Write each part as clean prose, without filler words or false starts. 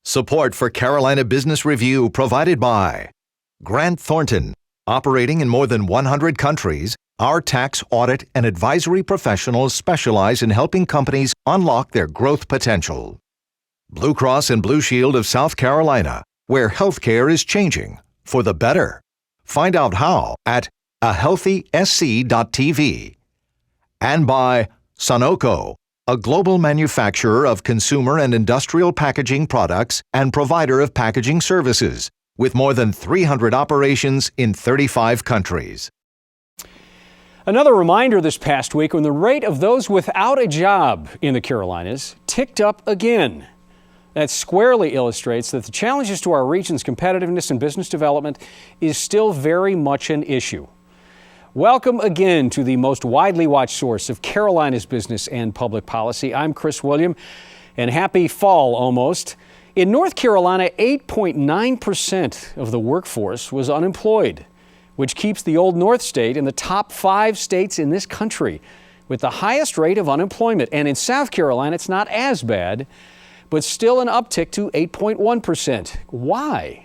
Support for Carolina Business Review provided by Grant Thornton. Operating in more than 100 countries, our tax, audit, and advisory professionals specialize in helping companies unlock their growth potential. Blue Cross and Blue Shield of South Carolina, where healthcare is changing for the better. Find out how at ahealthysc.tv. And by Sunoco, a global manufacturer of consumer and industrial packaging products and provider of packaging services, with more than 300 operations in 35 countries. Another reminder this past week when the rate of those without a job in the Carolinas ticked up again. That squarely illustrates that the challenges to our region's competitiveness and business development is still very much an issue. Welcome again to the most widely watched source of Carolina's business and public policy. I'm Chris William, and happy fall almost. In North Carolina, 8.9% of the workforce was unemployed, which keeps the Old North State in the top 5 states in this country with the highest rate of unemployment. And in South Carolina, it's not as bad, but still an uptick to 8.1%. Why?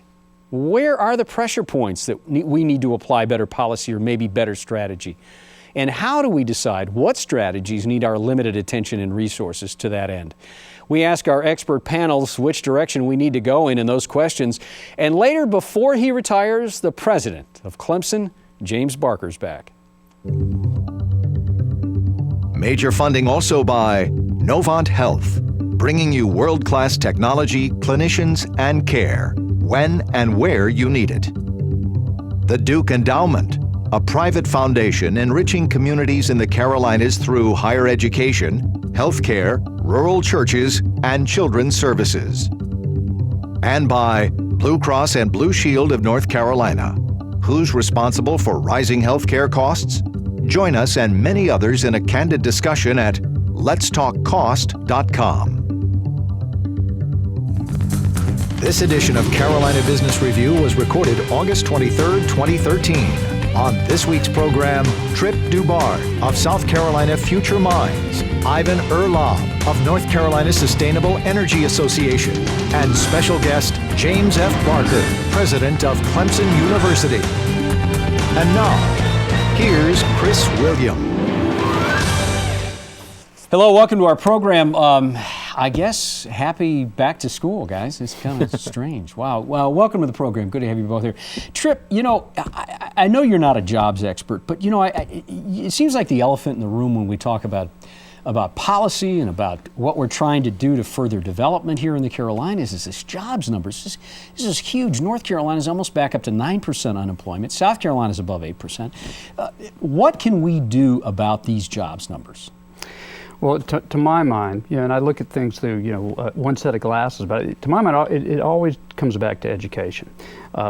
Where are the pressure points that we need to apply better policy or maybe better strategy? And how do we decide what strategies need our limited attention and resources to that end? We ask our expert panels which direction we need to go in those questions. And later, before he retires, the president of Clemson, James Barker's back. Major funding also by Novant Health, bringing you world-class technology, clinicians, and care when and where you need it. The Duke Endowment, a private foundation enriching communities in the Carolinas through higher education, healthcare, rural churches, and children's services. And by Blue Cross and Blue Shield of North Carolina. Who's responsible for rising healthcare costs? Join us and many others in a candid discussion at letstalkcost.com. This edition of Carolina Business Review was recorded August 23, 2013. On this week's program, Trip DuBard of South Carolina Future Minds, Ivan Urlaub of North Carolina Sustainable Energy Association, and special guest James F. Barker, president of Clemson University. And now, here's Chris William. Hello, welcome to our program. I guess happy back to school, guys. It's kind of strange. Wow. Well, welcome to the program. Good to have you both here. Trip, I know you're not a jobs expert, but it seems like the elephant in the room when we talk about policy and about what we're trying to do to further development here in the Carolinas is this jobs number. This is huge. North Carolina is almost back up to 9% unemployment. South Carolina is above 8%. What can we do about these jobs numbers? Well, to my mind, and I look at things through, one set of glasses, but to my mind, it always comes back to education.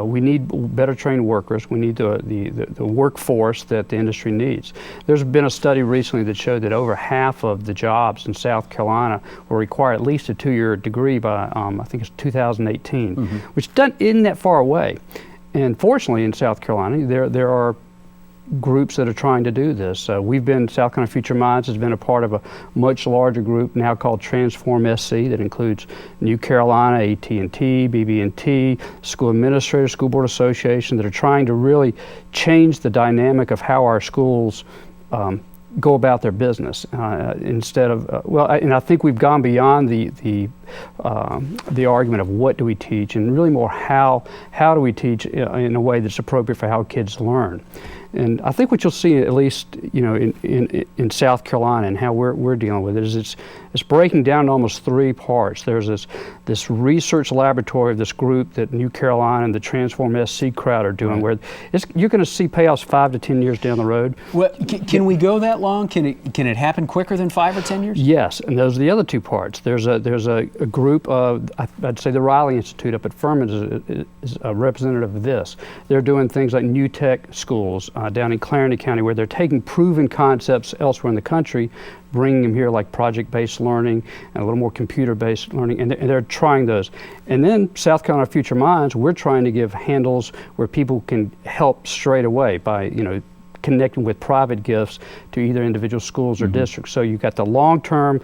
We need better trained workers. We need the workforce that the industry needs. There's been a study recently that showed that over half of the jobs in South Carolina will require at least a 2-year degree by, I think it's 2018, which isn't that far away. And fortunately, in South Carolina, there are groups that are trying to do this. South Carolina Future Minds has been a part of a much larger group now called Transform SC that includes New Carolina, AT&T, BB&T, school administrators, school board association that are trying to really change the dynamic of how our schools go about their business instead of and I think we've gone beyond the argument of what do we teach and really more how do we teach in a way that's appropriate for how kids learn. And I think what you'll see, at least in South Carolina and how we're dealing with it, is it's breaking down in almost 3 parts. There's this research laboratory of this group that New Carolina and the Transform SC crowd are doing, where you're going to see payoffs 5 to 10 years down the road. Well, can we go that long? Can it happen quicker than 5 or 10 years? Yes, and those are the other 2 parts. There's a group of, I'd say the Riley Institute up at Furman is a representative of this. They're doing things like new tech schools down in Clarendon County, where they're taking proven concepts elsewhere in the country, bringing them here, like project-based learning and a little more computer-based learning, and they're trying those. And then South Carolina Future Minds, we're trying to give handles where people can help straight away by connecting with private gifts to either individual schools or districts. So you've got the long-term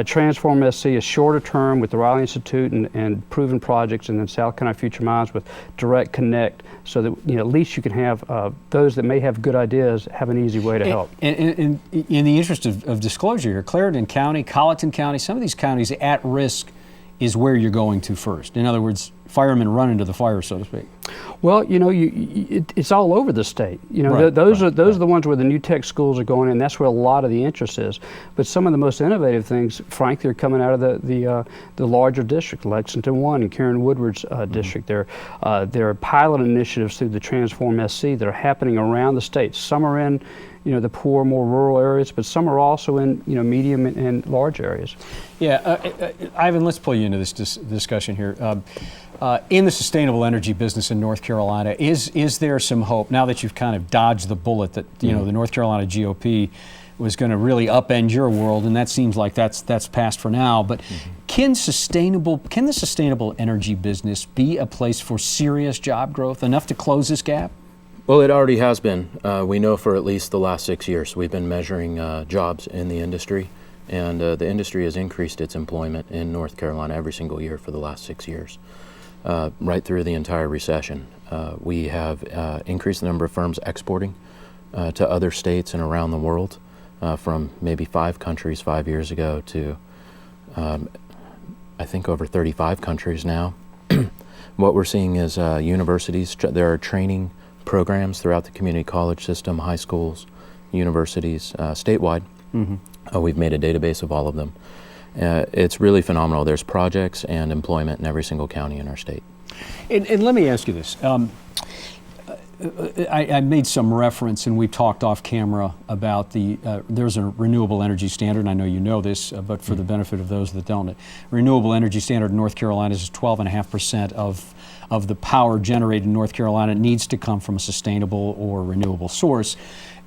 Transform SC, a shorter term with the Riley Institute and proven projects, and then South Carolina Future Minds with direct connect, so that at least you can have those that may have good ideas have an easy way to help. And in the interest of disclosure here, Clarendon County, Colleton County, some of these counties at risk is where you're going to first. In other words, firemen run into the fire, so to speak. Well, it's all over the state. Right, those are the ones where the new tech schools are going, and that's where a lot of the interest is. But some of the most innovative things, frankly, are coming out of the larger district, Lexington 1 and Karen Woodward's district. There are pilot initiatives through the Transform SC that are happening around the state. Some are in the poor, more rural areas, but some are also in medium and large areas. Yeah, Ivan, let's pull you into this discussion here. In the sustainable energy business in North Carolina, is there some hope now that you've kind of dodged the bullet that the North Carolina GOP was going to really upend your world, and that seems like that's past for now. But can the sustainable energy business be a place for serious job growth, enough to close this gap? Well, it already has been. We know for at least the last 6 years we've been measuring jobs in the industry, and the industry has increased its employment in North Carolina every single year for the last 6 years. Right through the entire recession. We have increased the number of firms exporting to other states and around the world, from maybe 5 countries 5 years ago to I think over 35 countries now. What we're seeing is universities, there are training programs throughout the community college system, high schools, universities, statewide. We've made a database of all of them. It's really phenomenal. There's projects and employment in every single county in our state. And let me ask you this. I made some reference, and we've talked off camera about there's a renewable energy standard, and I know you know this, but for the benefit of those that don't, renewable energy standard in North Carolina is 12.5% of the power generated in North Carolina needs to come from a sustainable or renewable source.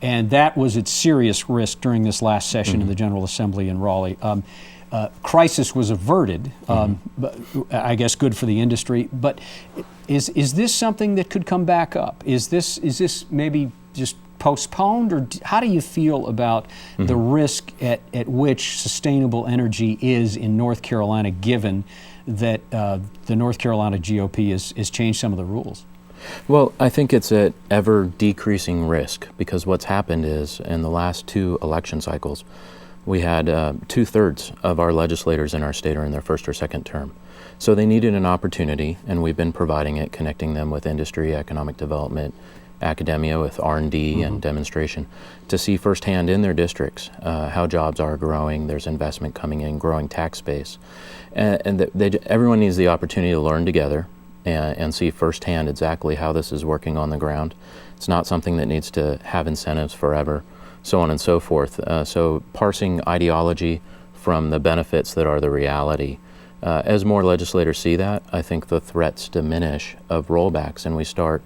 And that was at serious risk during this last session in the General Assembly in Raleigh. Crisis was averted, but I guess good for the industry. But is this something that could come back up? Is this maybe just postponed, or how do you feel about the risk at which sustainable energy is in North Carolina, given that the North Carolina GOP has changed some of the rules? Well, I think it's an ever decreasing risk, because what's happened is in the last 2 election cycles, we had 2/3 of our legislators in our state are in their first or second term. So they needed an opportunity, and we've been providing it, connecting them with industry, economic development, academia with R&D and demonstration, to see firsthand in their districts how jobs are growing, there's investment coming in, growing tax base. And everyone needs the opportunity to learn together and see firsthand exactly how this is working on the ground. It's not something that needs to have incentives forever, so on and so forth. So parsing ideology from the benefits that are the reality. As more legislators see that, I think the threats diminish of rollbacks, and we start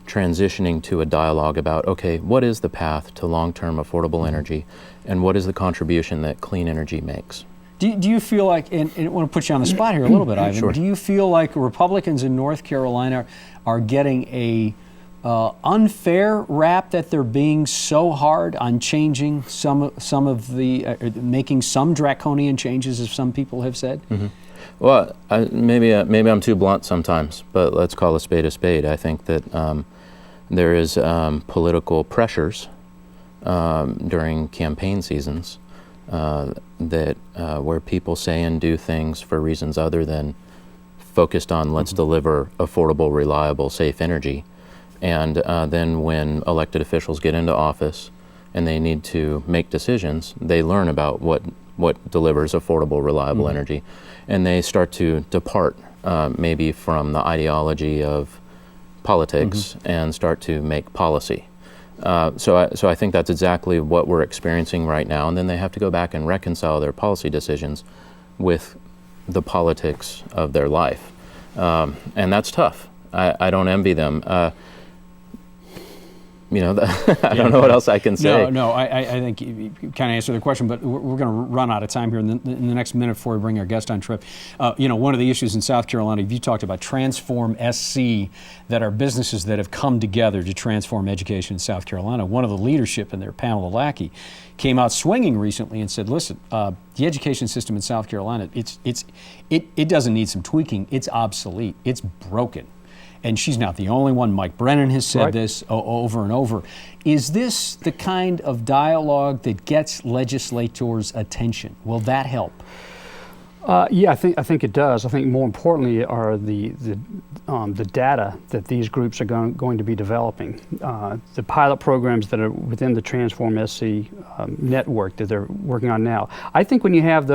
transitioning to a dialogue about, okay, what is the path to long-term affordable energy, and what is the contribution that clean energy makes? Do you feel like, and I want to put you on the spot here a little bit, Ivan, Sure. Do you feel like Republicans in North Carolina are getting a unfair rap, that they're being so hard on changing some of the, making some draconian changes, as some people have said? Well, maybe I'm too blunt sometimes, but let's call a spade a spade. I think that there is political pressures during campaign seasons that where people say and do things for reasons other than focused on let's deliver affordable, reliable, safe energy. And then when elected officials get into office and they need to make decisions, they learn about what delivers affordable, reliable energy, and they start to depart maybe from the ideology of politics and start to make policy. So I think that's exactly what we're experiencing right now, and then they have to go back and reconcile their policy decisions with the politics of their life. And that's tough. I don't envy them. you know, I don't know what else I can say. No, I think you kind of answered the question, but we're going to run out of time here in the next minute before we bring our guest on trip. You know, one of the issues in South Carolina, you talked about Transform SC, that are businesses that have come together to transform education in South Carolina. One of the leadership in there, Pamela Lackey, came out swinging recently and said, listen, the education system in South Carolina, it doesn't need some tweaking. It's obsolete. It's broken. And she's not the only one. Mike Brennan has said this over and over. Is this the kind of dialogue that gets legislators' attention? Will that help? Yeah, I think it does. I think more importantly are the data that these groups are going to be developing. The pilot programs that are within the Transform SC network that they're working on now. I think when you have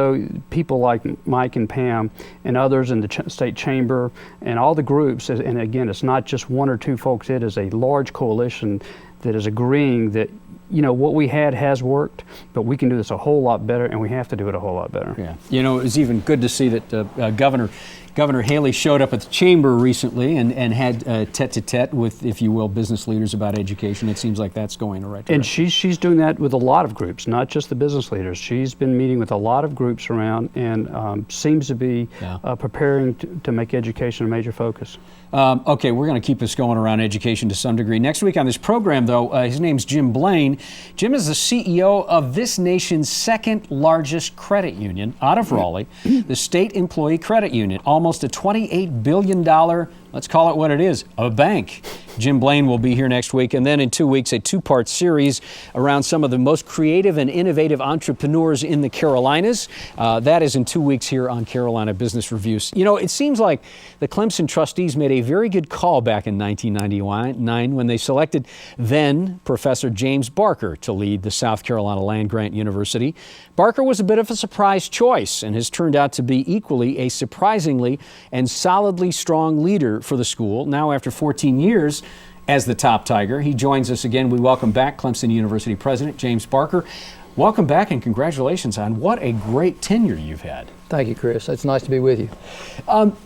people like Mike and Pam and others in the state chamber and all the groups, and again, it's not just one or two folks, it is a large coalition that is agreeing that, you know, what we had has worked, but we can do this a whole lot better, and we have to do it a whole lot better. Yeah. You know, it was even good to see that Governor Haley showed up at the chamber recently and had tete-a-tete with, if you will, business leaders about education. It seems like that's going the right direction. And she's doing that with a lot of groups, not just the business leaders. She's been meeting with a lot of groups around and seems to be preparing to make education a major focus. Okay, we're going to keep this going around education to some degree. Next week on this program, though, his name's Jim Blaine. Jim is the CEO of this nation's second largest credit union out of Raleigh, the State Employee Credit Union. Almost a $28 billion, let's call it what it is, a bank. Jim Blaine will be here next week, and then in 2 weeks, a two-part series around some of the most creative and innovative entrepreneurs in the Carolinas. That is in 2 weeks here on Carolina Business Reviews. You know, it seems like the Clemson trustees made a very good call back in 1999 when they selected then Professor James Barker to lead the South Carolina Land-Grant University. Barker was a bit of a surprise choice and has turned out to be equally a surprisingly and solidly strong leader for the school. Now, after 14 years as the top Tiger, he joins us again. We welcome back Clemson University President James Barker. Welcome back and congratulations on what a great tenure you've had. Thank you, Chris. It's nice to be with you.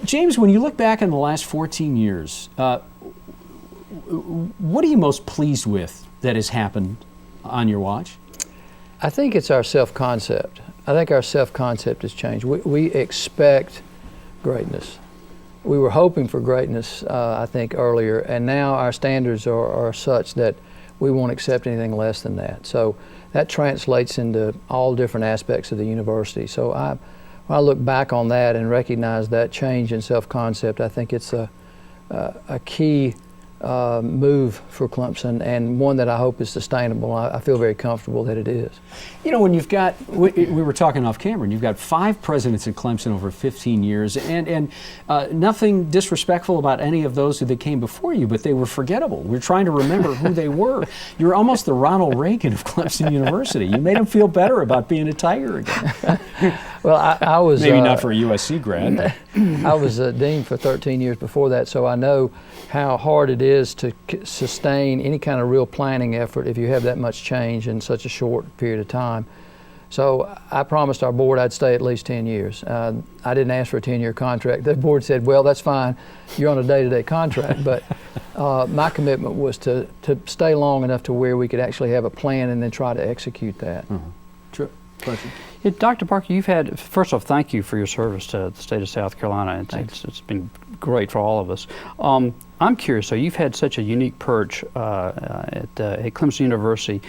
James, when you look back on the last 14 years, what are you most pleased with that has happened on your watch? I think it's our self-concept. I think our self-concept has changed. We expect greatness. We were hoping for greatness, I think, earlier, and now our standards are such that we won't accept anything less than that. So that translates into all different aspects of the university. So when I look back on that and recognize that change in self-concept, I think it's a key move for Clemson, and one that I hope is sustainable. I feel very comfortable that it is. You know, when you've got, we were talking off camera, and you've got 5 presidents at Clemson over 15 years, and nothing disrespectful about any of those that came before you, but they were forgettable. We're trying to remember who they were. You're almost the Ronald Reagan of Clemson University. You made them feel better about being a Tiger again. Well, I was... Maybe not for a USC grad. I was a dean for 13 years before that, so I know how hard it is to sustain any kind of real planning effort if you have that much change in such a short period of time. So I promised our board I'd stay at least 10 years. I didn't ask for a 10-year contract. The board said, well, that's fine. You're on a day-to-day contract. But my commitment was to stay long enough to where we could actually have a plan and then try to execute that. True. Question. Yeah, Dr. Barker, you've had, first off, thank you for your service to the state of South Carolina. It's been great for all of us. I'm curious, so you've had such a unique perch at Clemson University.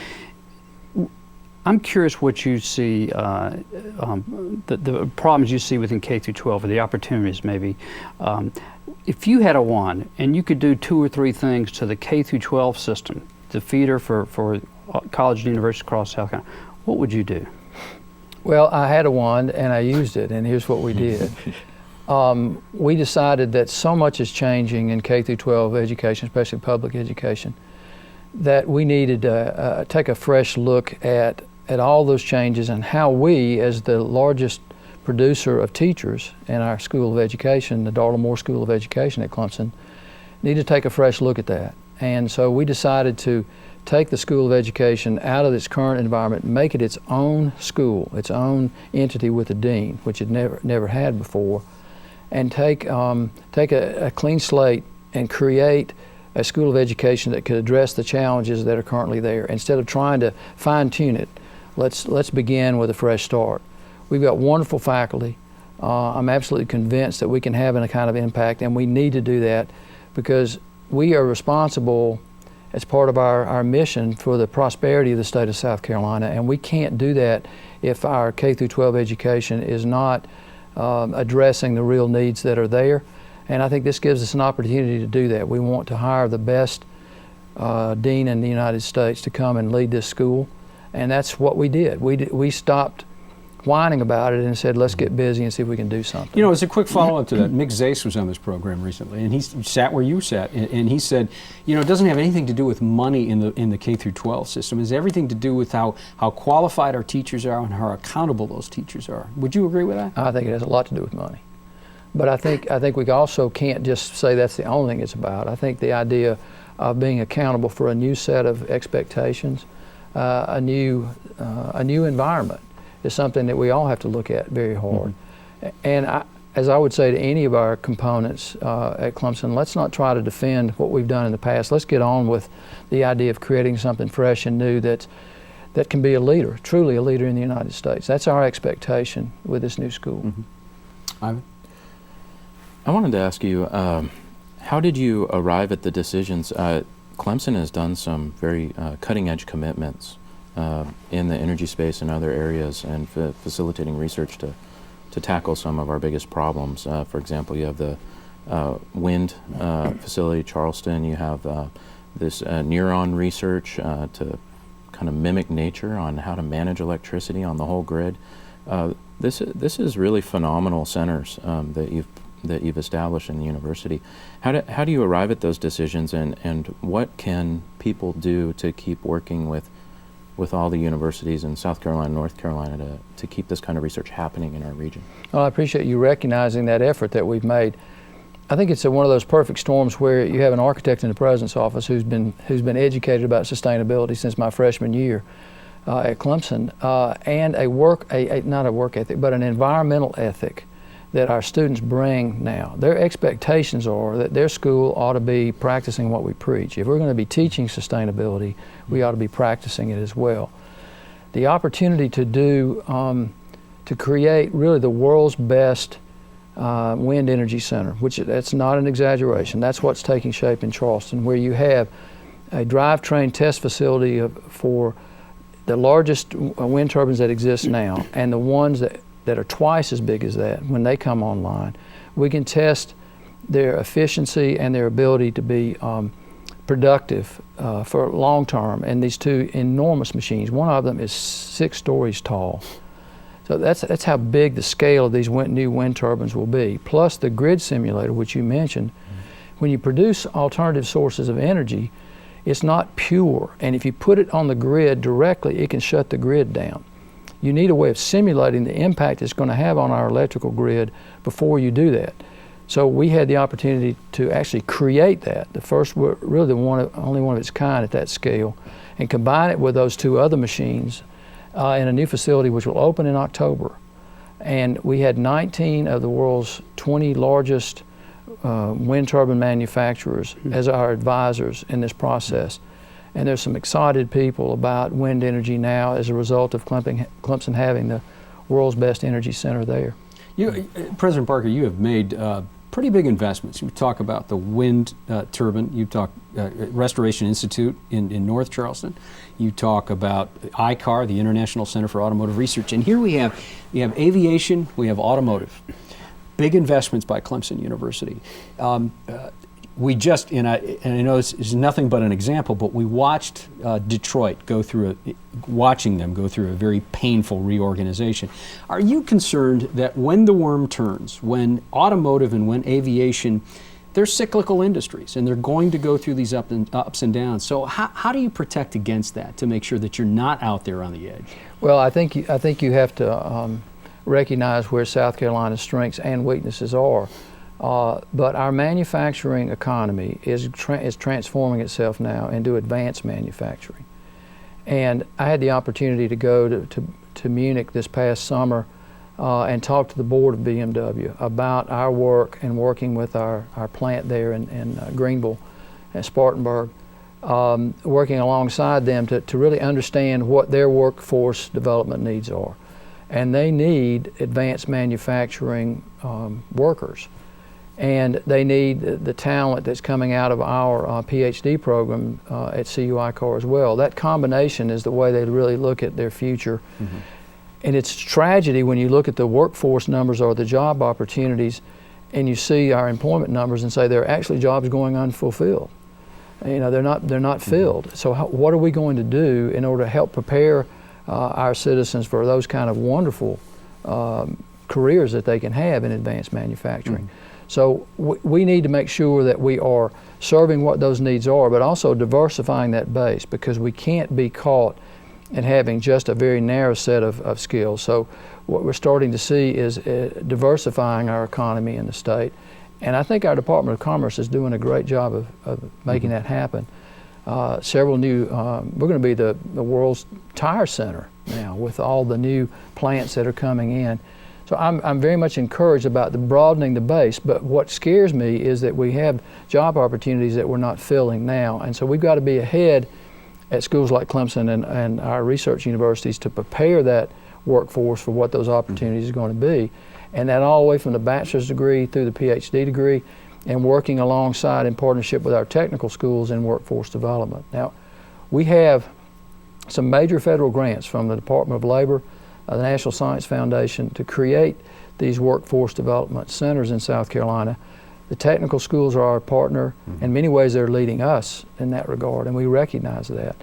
I'm curious what you see, the problems you see within K through 12, or the opportunities maybe. If you had a wand and you could do 2 or 3 things to the K through 12 system, the feeder for college and universities across South Carolina, what would you do? Well, I had a wand and I used it, and here's what we did. We decided that so much is changing in K through 12 education, especially public education, that we needed to take a fresh look at all those changes and how we, as the largest producer of teachers in our School of Education, the Darla Moore School of Education at Clemson, need to take a fresh look at that. And so we decided to take the School of Education out of its current environment, make it its own school, its own entity with a dean, which it never had before, and take a clean slate and create a school of education that could address the challenges that are currently there. Instead of trying to fine-tune it, let's begin with a fresh start. We've got wonderful faculty. I'm absolutely convinced that we can have a kind of impact, and we need to do that because we are responsible as part of our mission for the prosperity of the state of South Carolina, and we can't do that if our K-12 education is not addressing the real needs that are there. And I think this gives us an opportunity to do that. We want to hire the best dean in the United States to come and lead this school, and that's what we did. We stopped whining about it and said, let's get busy and see if we can do something. You know, as a quick follow-up to that, Mick Zase was on this program recently, and he sat where you sat, and he said, you know, it doesn't have anything to do with money in the K-12 system. It has everything to do with how qualified our teachers are and how accountable those teachers are. Would you agree with that? I think it has a lot to do with money. But I think we also can't just say that's the only thing it's about. I think the idea of being accountable for a new set of expectations, a new environment, is something that we all have to look at very hard. Mm-hmm. And as I would say to any of our components at Clemson, let's not try to defend what we've done in the past. Let's get on with the idea of creating something fresh and new that can be a leader, truly a leader in the United States. That's our expectation with this new school. Mm-hmm. Ivan? I wanted to ask you, how did you arrive at the decisions? Clemson has done some very cutting-edge commitments in the energy space and other areas, and facilitating research to tackle some of our biggest problems. For example, you have the wind facility, Charleston. You have this neuron research to kind of mimic nature on how to manage electricity on the whole grid. This is really phenomenal centers that you've established in the university. How do you arrive at those decisions, and what can people do to keep working with all the universities in South Carolina and North Carolina to keep this kind of research happening in our region? Well, I appreciate you recognizing that effort that we've made. I think it's one of those perfect storms where you have an architect in the president's office who's been educated about sustainability since my freshman year at Clemson, and not a work ethic, but an environmental ethic that our students bring now. Their expectations are that their school ought to be practicing what we preach. If we're going to be teaching sustainability, we ought to be practicing it as well. The opportunity to create really the world's best wind energy center, which that's not an exaggeration. That's what's taking shape in Charleston, where you have a drivetrain test facility for the largest wind turbines that exist now, and the ones that are twice as big as that when they come online. We can test their efficiency and their ability to be productive for long term, and these two enormous machines. One of them is 6 stories tall. So that's how big the scale of these new wind turbines will be. Plus the grid simulator, which you mentioned. When you produce alternative sources of energy, it's not pure, and if you put it on the grid directly, it can shut the grid down. You need a way of simulating the impact it's going to have on our electrical grid before you do that. So we had the opportunity to actually create that, the first, really the only one of its kind at that scale, and combine it with those 2 other machines in a new facility which will open in October. And we had 19 of the world's 20 largest wind turbine manufacturers as our advisors in this process. And there's some excited people about wind energy now as a result of Clemson having the world's best energy center there. President Parker, you have made pretty big investments. You talk about the wind turbine. You talk Restoration Institute in North Charleston. You talk about ICAR, the International Center for Automotive Research. And here we have aviation, we have automotive. Big investments by Clemson University. We just, and I know this is nothing but an example, but we watched Detroit watching them go through a very painful reorganization. Are you concerned that when the worm turns, when automotive and when aviation, they're cyclical industries and they're going to go through these ups and downs? So how do you protect against that to make sure that you're not out there on the edge? Well, I think you have to recognize where South Carolina's strengths and weaknesses are. But our manufacturing economy is transforming itself now into advanced manufacturing. And I had the opportunity to go to Munich this past summer and talk to the board of BMW about our work and working with our plant there in Greenville, at Spartanburg, working alongside them to really understand what their workforce development needs are. And they need advanced manufacturing workers. And they need the talent that's coming out of our PhD program at CUICAR as well. That combination is the way they really look at their future. Mm-hmm. And it's tragedy when you look at the workforce numbers or the job opportunities and you see our employment numbers and say there are actually jobs going unfulfilled. You know, they're not filled. Mm-hmm. So what are we going to do in order to help prepare our citizens for those kind of wonderful careers that they can have in advanced manufacturing? Mm-hmm. So we need to make sure that we are serving what those needs are, but also diversifying that base, because we can't be caught in having just a very narrow set of skills. So what we're starting to see is diversifying our economy in the state. And I think our Department of Commerce is doing a great job of making that happen. Several new, we're going to be the world's tire center now with all the new plants that are coming in. So I'm very much encouraged about the broadening the base, but what scares me is that we have job opportunities that we're not filling now. And so we've got to be ahead at schools like Clemson and our research universities to prepare that workforce for what those opportunities are going to be. And that all the way from the bachelor's degree through the PhD degree, and working alongside in partnership with our technical schools in workforce development. Now, we have some major federal grants from the Department of Labor, the National Science Foundation, to create these workforce development centers in South Carolina. The technical schools are our partner. Mm-hmm. In many ways, they're leading us in that regard, and we recognize that.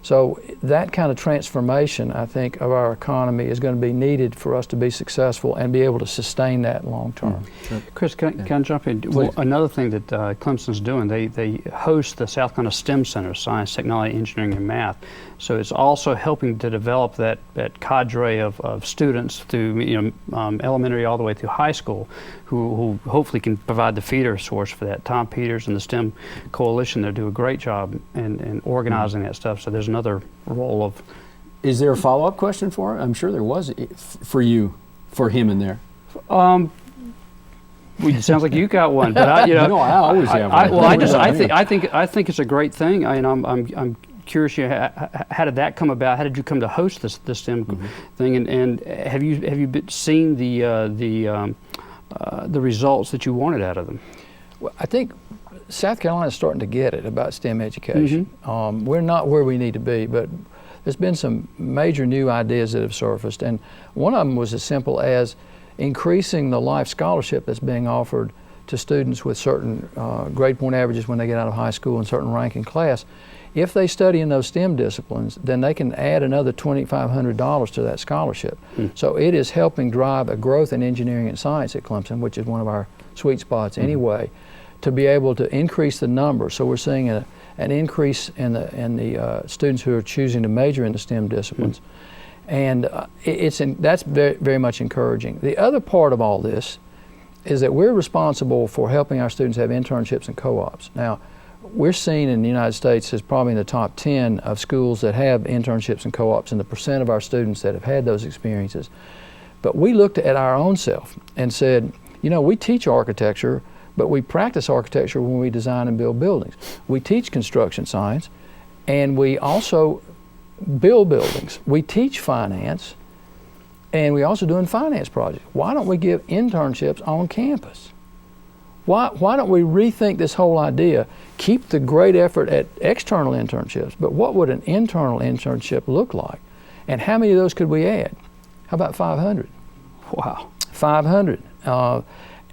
So that kind of transformation, I think, of our economy is going to be needed for us to be successful and be able to sustain that long term. Mm-hmm. Sure. Chris, can I jump in? Well, another thing that Clemson's doing, they host the South Carolina STEM Center, Science, Technology, Engineering, and Math. So it's also helping to develop that cadre of students through elementary all the way through high school, who hopefully can provide the feeder source for that. Tom Peters and the STEM Coalition, they do a great job in organizing that stuff. So there's another role of. Is there a follow-up question for her? I'm sure there was for him in there. It sounds like you got one, but no, I always have one. I think it's a great thing. I'm curious, how did that come about? How did you come to host this STEM thing? And have you seen the results that you wanted out of them? Well, I think South Carolina is starting to get it about STEM education. We're not where we need to be, but there's been some major new ideas that have surfaced, and one of them was as simple as increasing the life scholarship that's being offered to students with certain grade point averages when they get out of high school and certain rank in class. If they study in those STEM disciplines, then they can add another $2,500 to that scholarship. So it is helping drive a growth in engineering and science at Clemson, which is one of our sweet spots anyway, to be able to increase the number. So we're seeing an increase in the students who are choosing to major in the STEM disciplines. And that's very, very much encouraging. The other part of all this is that we're responsible for helping our students have internships and co-ops. Now, we're seen in the United States as probably in the top 10 of schools that have internships and co-ops and the percent of our students that have had those experiences. But we looked at our own self and said, we teach architecture, but we practice architecture when we design and build buildings. We teach construction science, and we also build buildings. We teach finance, and we also doing finance projects. Why don't we give internships on campus? Why don't we rethink this whole idea? Keep the great effort at external internships, but what would an internal internship look like? And how many of those could we add? How about 500? Wow. 500.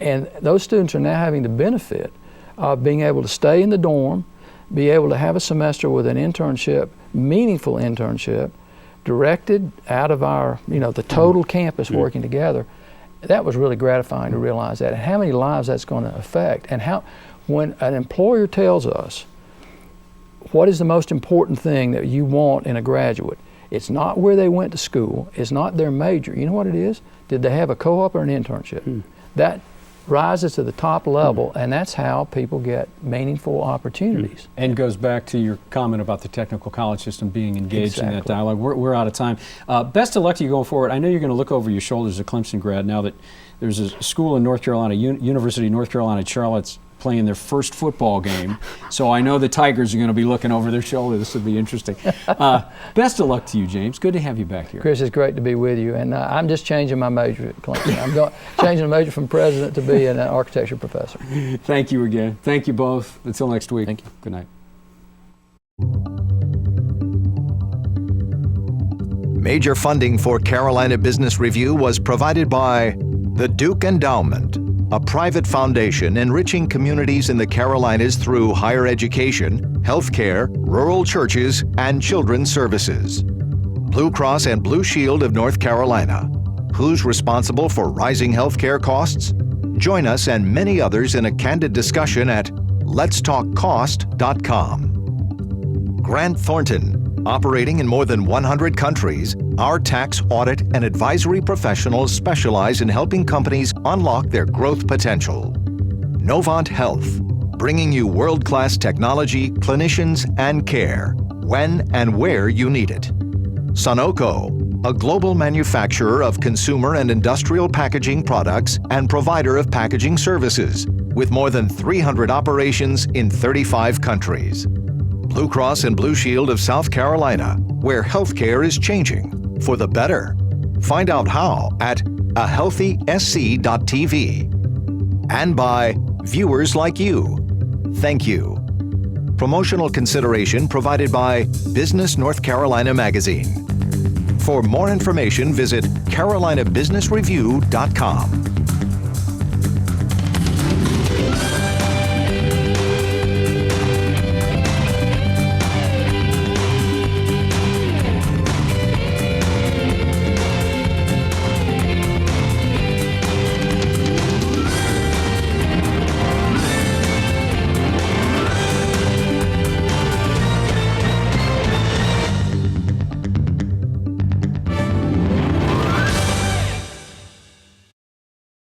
And those students are now having the benefit of being able to stay in the dorm, be able to have a semester with an internship, meaningful internship, directed out of our, the total campus working together. That was really gratifying to realize that, and how many lives that's going to affect, and how, when an employer tells us what is the most important thing that you want in a graduate, it's not where they went to school, it's not their major. You know what it is? Did they have a co-op or an internship? That rises to the top level, and that's how people get meaningful opportunities. And goes back to your comment about the technical college system being engaged in that dialogue. We're out of time. Best of luck to you going forward. I know you're going to look over your shoulders as a Clemson grad now that there's a school in North Carolina, University of North Carolina, Charlotte's playing their first football game. So I know the Tigers are going to be looking over their shoulder. This will be interesting. Best of luck to you, James. Good to have you back here. Chris, it's great to be with you. And I'm just changing my major at Clemson. I'm changing the major from president to be an architecture professor. Thank you again. Thank you both. Until next week. Thank you. Good night. Major funding for Carolina Business Review was provided by the Duke Endowment, a private foundation enriching communities in the Carolinas through higher education, healthcare, rural churches, and children's services. Blue Cross and Blue Shield of North Carolina. Who's responsible for rising healthcare costs? Join us and many others in a candid discussion at letstalkcost.com. Grant Thornton. Operating in more than 100 countries, our tax, audit, and advisory professionals specialize in helping companies unlock their growth potential. Novant Health, bringing you world-class technology, clinicians, and care, when and where you need it. Sunoco, a global manufacturer of consumer and industrial packaging products and provider of packaging services, with more than 300 operations in 35 countries. Blue Cross and Blue Shield of South Carolina, where healthcare is changing for the better. Find out how at ahealthysc.tv. And by viewers like you. Thank you. Promotional consideration provided by Business North Carolina Magazine. For more information, visit carolinabusinessreview.com.